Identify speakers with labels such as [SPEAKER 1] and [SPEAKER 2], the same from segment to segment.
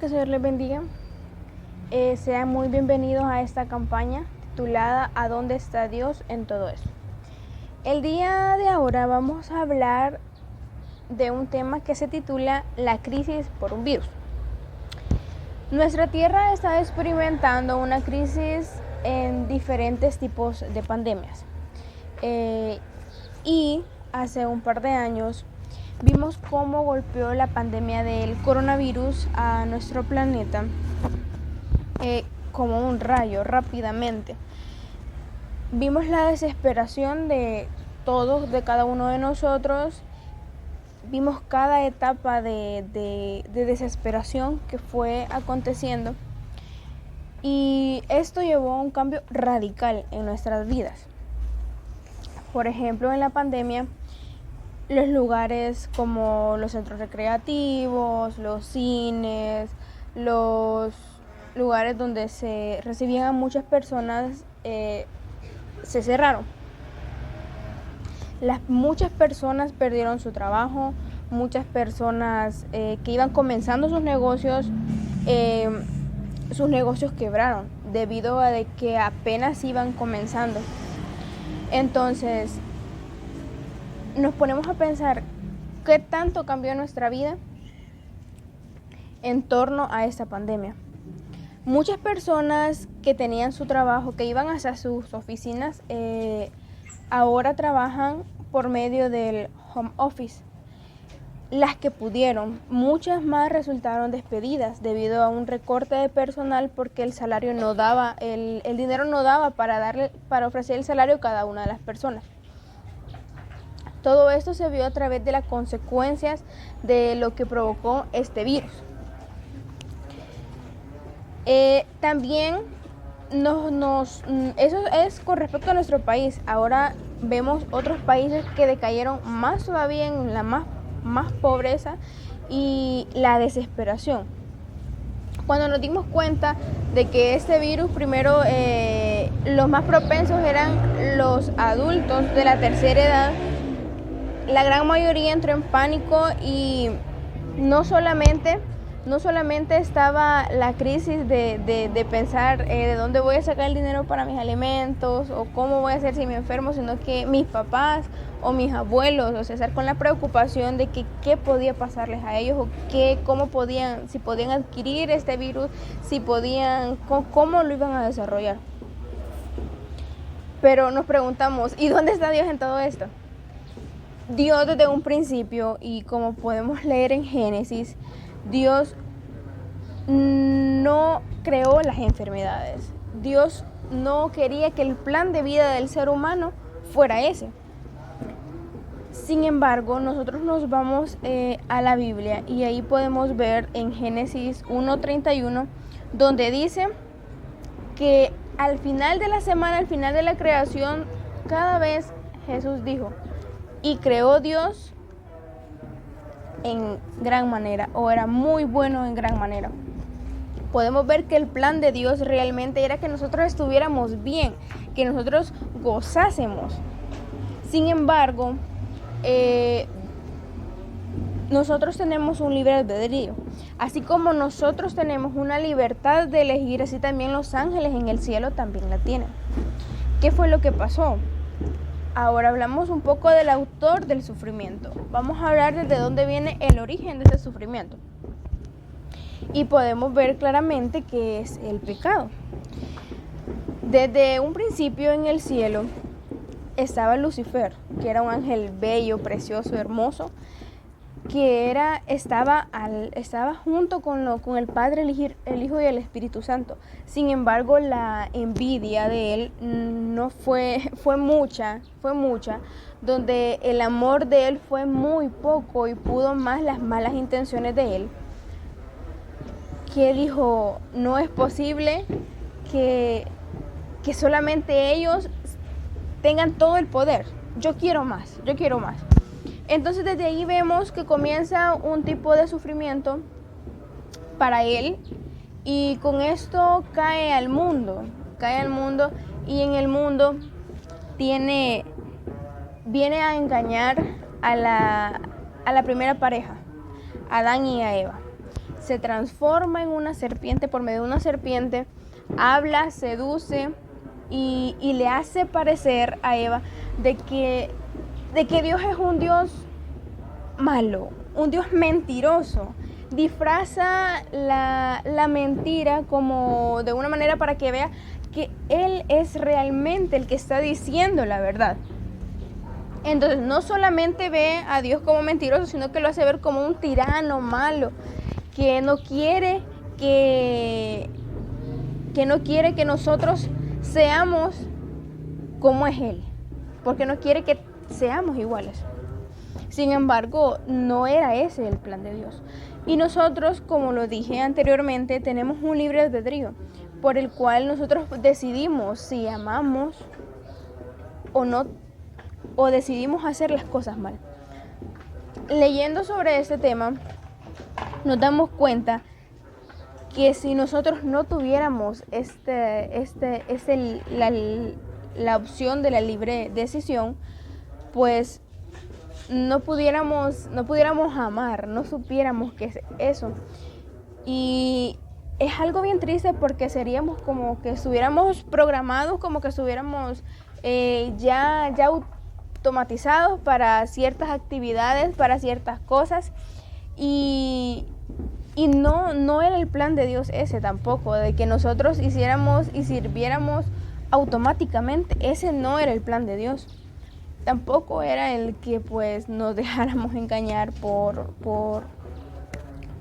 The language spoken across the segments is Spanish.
[SPEAKER 1] que el Señor les bendiga. Sean muy bienvenidos a esta campaña titulada ¿A dónde está Dios en todo esto? El día de ahora vamos a hablar de un tema que se titula La crisis por un virus. Nuestra tierra está experimentando una crisis en diferentes tipos de pandemias. Y hace un par de años vimos cómo golpeó la pandemia del coronavirus a nuestro planeta como un rayo rápidamente. Vimos la desesperación de todos, de cada uno de nosotros. Vimos cada etapa de desesperación que fue aconteciendo. Y esto llevó a un cambio radical en nuestras vidas. Por ejemplo, en la pandemia, los lugares como los centros recreativos, los cines, los lugares donde se recibían a muchas personas se cerraron. Muchas personas perdieron su trabajo, muchas personas que iban comenzando sus negocios quebraron debido a de que apenas iban comenzando. Entonces, nos ponemos a pensar qué tanto cambió nuestra vida en torno a esta pandemia. Muchas personas que tenían su trabajo, que iban hacia sus oficinas, ahora trabajan por medio del home office. Las que pudieron, muchas más resultaron despedidas debido a un recorte de personal porque el salario no daba, el dinero no daba para ofrecer el salario a cada una de las personas. Todo esto se vio a través de las consecuencias de lo que provocó este virus. También eso es con respecto a nuestro país. Ahora vemos otros países que decayeron más todavía en la más pobreza y la desesperación. Cuando nos dimos cuenta de que este virus, primero los más propensos eran los adultos de la tercera edad, la gran mayoría entró en pánico y no solamente estaba la crisis de pensar de dónde voy a sacar el dinero para mis alimentos o cómo voy a hacer si me enfermo, sino que mis papás o mis abuelos, o sea, estar con la preocupación de que qué podía pasarles a ellos o si podían adquirir este virus, cómo lo iban a desarrollar. Pero nos preguntamos, ¿y dónde está Dios en todo esto? Dios desde un principio, y como podemos leer en Génesis, Dios no creó las enfermedades. Dios no quería que el plan de vida del ser humano fuera ese. Sin embargo, nosotros nos vamos a la Biblia y ahí podemos ver en Génesis 1:31, donde dice que al final de la semana, al final de la creación, cada vez Jesús dijo, y creó Dios en gran manera, o era muy bueno en gran manera. Podemos ver que el plan de Dios realmente era que nosotros estuviéramos bien, que nosotros gozásemos. Sin embargo, nosotros tenemos un libre albedrío. Así como nosotros tenemos una libertad de elegir, así también los ángeles en el cielo también la tienen. ¿Qué fue lo que pasó? Ahora hablamos un poco del autor del sufrimiento. Vamos a hablar desde dónde viene el origen de ese sufrimiento. Y podemos ver claramente que es el pecado. Desde un principio en el cielo estaba Lucifer, que era un ángel bello, precioso, hermoso, que estaba junto con el Padre, el Hijo y el Espíritu Santo. Sin embargo, la envidia de él fue mucha, donde el amor de él fue muy poco y pudo más las malas intenciones de él, que dijo, no es posible que solamente ellos tengan todo el poder, yo quiero más. Entonces desde ahí vemos que comienza un tipo de sufrimiento para él, y con esto cae al mundo y en el mundo viene a engañar a la primera pareja, a Adán y a Eva. se transforma en una serpiente por medio de una serpiente, habla, seduce y le hace parecer a Eva de que Dios es un Dios malo, un Dios mentiroso. Disfraza la mentira como de una manera para que vea que Él es realmente el que está diciendo la verdad. Entonces no solamente ve a Dios como mentiroso, sino que lo hace ver como un tirano malo, que no quiere que nosotros seamos como es Él, porque no quiere que seamos iguales. Sin embargo, no era ese el plan de Dios. Y nosotros, como lo dije anteriormente, tenemos un libre albedrío por el cual nosotros decidimos si amamos o no, o decidimos hacer las cosas mal. Leyendo sobre este tema, nos damos cuenta que si nosotros no tuviéramos la opción de la libre decisión, pues no pudiéramos amar, no supiéramos qué es eso. Y es algo bien triste porque seríamos como que estuviéramos programados, como que estuviéramos ya automatizados para ciertas actividades, para ciertas cosas. Y no era el plan de Dios ese tampoco, de que nosotros hiciéramos y sirviéramos automáticamente. Ese no era el plan de Dios. Tampoco era el que pues nos dejáramos engañar por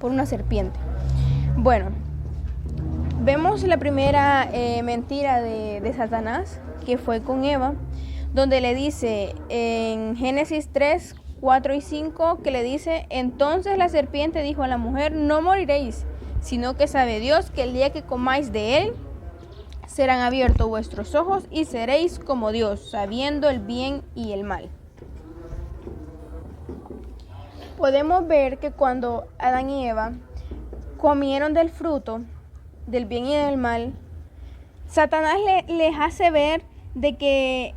[SPEAKER 1] una serpiente. Bueno, vemos la primera mentira de Satanás, que fue con Eva, donde le dice en Génesis 3, 4 y 5, que le dice: entonces la serpiente dijo a la mujer: no moriréis, sino que sabe Dios que el día que comáis de él, serán abiertos vuestros ojos y seréis como Dios, sabiendo el bien y el mal. Podemos ver que cuando Adán y Eva comieron del fruto del bien y del mal, Satanás les hace ver de que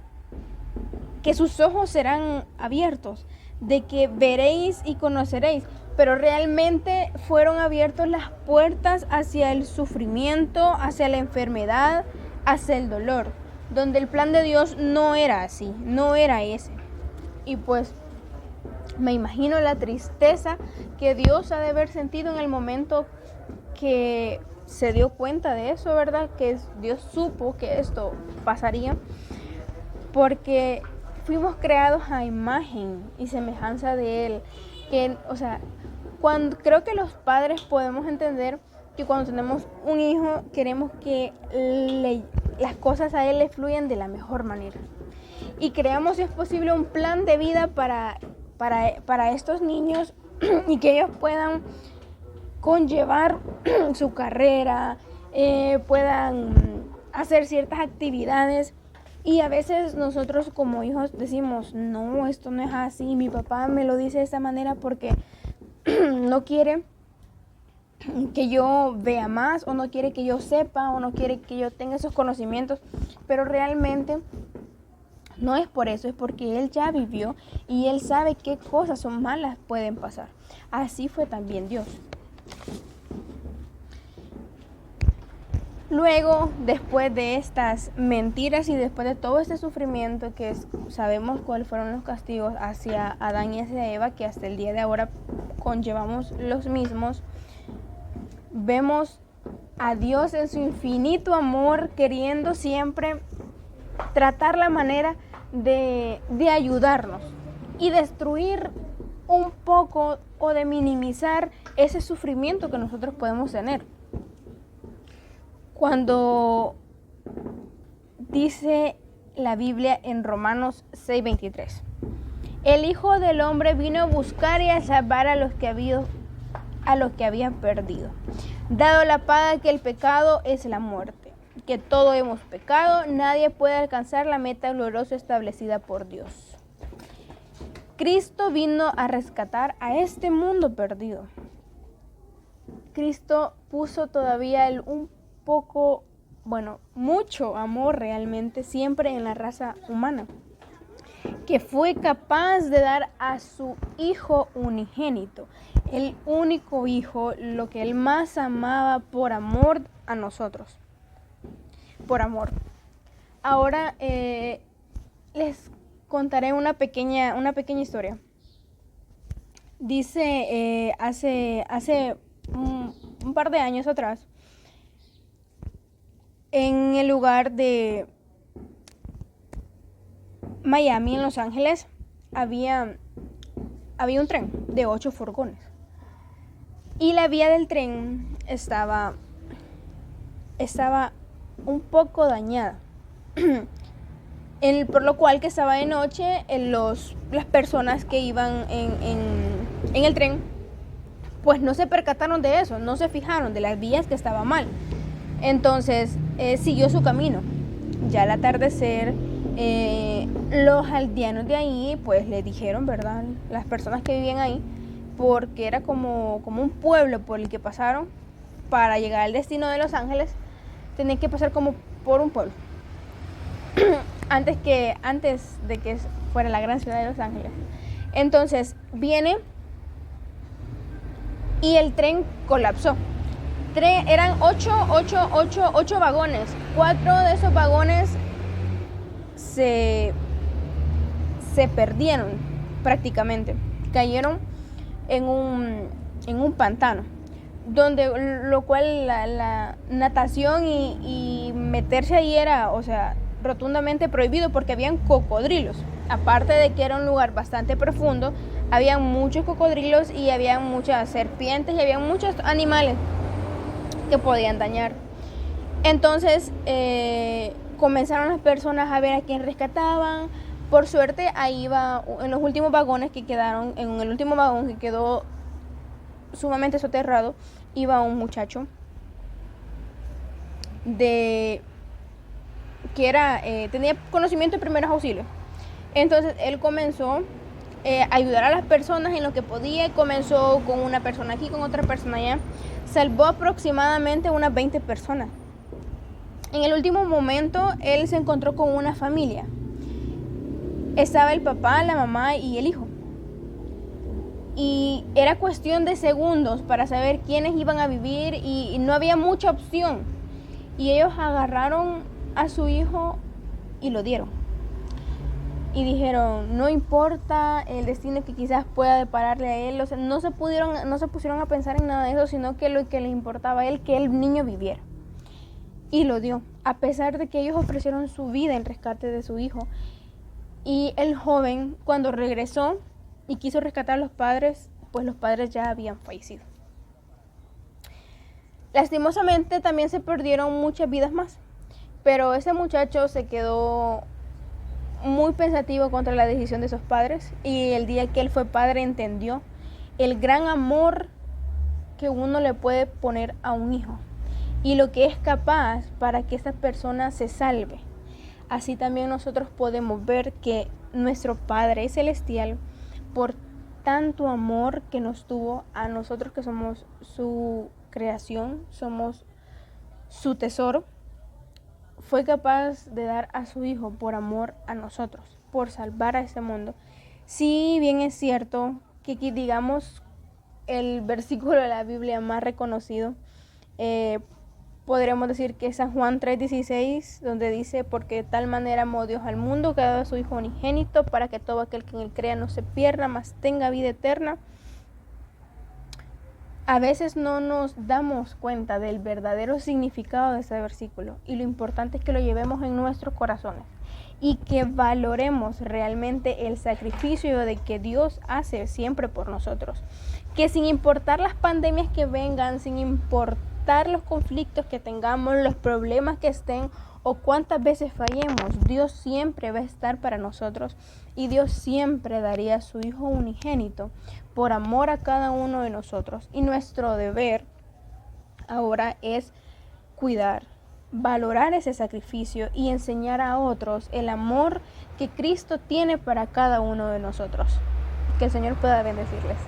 [SPEAKER 1] sus ojos serán abiertos, de que veréis y conoceréis, pero realmente fueron abiertas las puertas hacia el sufrimiento, hacia la enfermedad, hacia el dolor, donde el plan de Dios no era así, no era ese. Y pues me imagino la tristeza que Dios ha de haber sentido en el momento que se dio cuenta de eso, ¿verdad? Que Dios supo que esto pasaría, porque fuimos creados a imagen y semejanza de Él. Creo que los padres podemos entender que cuando tenemos un hijo queremos que las cosas a él le fluyan de la mejor manera. Y creamos, si es posible, un plan de vida para estos niños y que ellos puedan conllevar su carrera, puedan hacer ciertas actividades. Y a veces nosotros como hijos decimos: no, esto no es así, mi papá me lo dice de esta manera porque no quiere que yo vea más, o no quiere que yo sepa, o no quiere que yo tenga esos conocimientos, pero realmente no es por eso, es porque Él ya vivió y Él sabe qué cosas son malas pueden pasar. Así fue también Dios. Luego, después de estas mentiras y después de todo este sufrimiento, que sabemos cuáles fueron los castigos hacia Adán y hacia Eva, que hasta el día de ahora conllevamos los mismos, vemos a Dios en su infinito amor queriendo siempre tratar la manera de ayudarnos y destruir un poco o de minimizar ese sufrimiento que nosotros podemos tener. Cuando dice la Biblia en Romanos 6:23, el Hijo del Hombre vino a buscar y a salvar a los que habían perdido, dado la paga que el pecado es la muerte, que todos hemos pecado, nadie puede alcanzar la meta gloriosa establecida por Dios. Cristo vino a rescatar a este mundo perdido. Cristo puso todavía mucho amor realmente siempre en la raza humana, que fue capaz de dar a su Hijo unigénito. el único hijo, lo que él más amaba por amor a nosotros, por amor. Ahora les contaré una pequeña historia. Dice, hace un par de años atrás, en el lugar de Miami, en Los Ángeles, había un tren de 8 furgones. Y la vía del tren estaba un poco dañada. Por lo cual que estaba de noche, las personas que iban en el tren, pues no se percataron de eso, no se fijaron de las vías que estaban mal. Entonces siguió su camino. Ya al atardecer, los aldeanos de ahí pues le dijeron, ¿verdad?, las personas que vivían ahí, porque era como un pueblo por el que pasaron para llegar al destino de Los Ángeles, tenían que pasar como por un pueblo antes de que fuera la gran ciudad de Los Ángeles. Entonces viene y el tren colapsó. Eran 8 vagones. 4 de esos vagones se perdieron prácticamente. Cayeron en un pantano, lo cual la natación y meterse ahí era, o sea, rotundamente prohibido, porque habían cocodrilos. Aparte de que era un lugar bastante profundo, habían muchos cocodrilos y habían muchas serpientes y habían muchos animales que podían dañar. Entonces comenzaron las personas a ver a quién rescataban. Por suerte, ahí iba, en los últimos vagones que quedaron, en el último vagón que quedó sumamente soterrado, iba un muchacho que tenía conocimiento de primeros auxilios. Entonces él comenzó a ayudar a las personas en lo que podía. Comenzó con una persona aquí, con otra persona allá. Salvó aproximadamente unas 20 personas. En el último momento él se encontró con una familia. Estaba el papá, la mamá y el hijo. Y era cuestión de segundos para saber quiénes iban a vivir, y no había mucha opción. Y ellos agarraron a su hijo y lo dieron. Y dijeron, no importa el destino que quizás pueda depararle a él. O sea, no se pusieron a pensar en nada de eso, sino que lo que le importaba a él, que el niño viviera. Y lo dio, a pesar de que ellos ofrecieron su vida en rescate de su hijo. Y el joven, cuando regresó y quiso rescatar a los padres, pues los padres ya habían fallecido. Lastimosamente también se perdieron muchas vidas más, pero ese muchacho se quedó muy pensativo contra la decisión de sus padres, y el día que él fue padre entendió el gran amor que uno le puede poner a un hijo y lo que es capaz para que esa persona se salve. Así también nosotros podemos ver que nuestro Padre Celestial, por tanto amor que nos tuvo a nosotros que somos su creación, somos su tesoro, fue capaz de dar a su Hijo por amor a nosotros, por salvar a este mundo. Si bien es cierto que digamos el versículo de la Biblia más reconocido, podremos decir que es San Juan 3:16, donde dice, porque de tal manera amó Dios al mundo, que ha dado a su Hijo unigénito, para que todo aquel que en él crea no se pierda, mas tenga vida eterna. A veces no nos damos cuenta del verdadero significado de ese versículo, y lo importante es que lo llevemos en nuestros corazones y que valoremos realmente el sacrificio de que Dios hace siempre por nosotros. Que sin importar las pandemias que vengan, sin importar los conflictos que tengamos, los problemas que estén o cuántas veces fallemos, Dios siempre va a estar para nosotros, y Dios siempre daría a su Hijo unigénito por amor a cada uno de nosotros. Y nuestro deber ahora es cuidar, valorar ese sacrificio y enseñar a otros el amor que Cristo tiene para cada uno de nosotros. Que el Señor pueda bendecirles.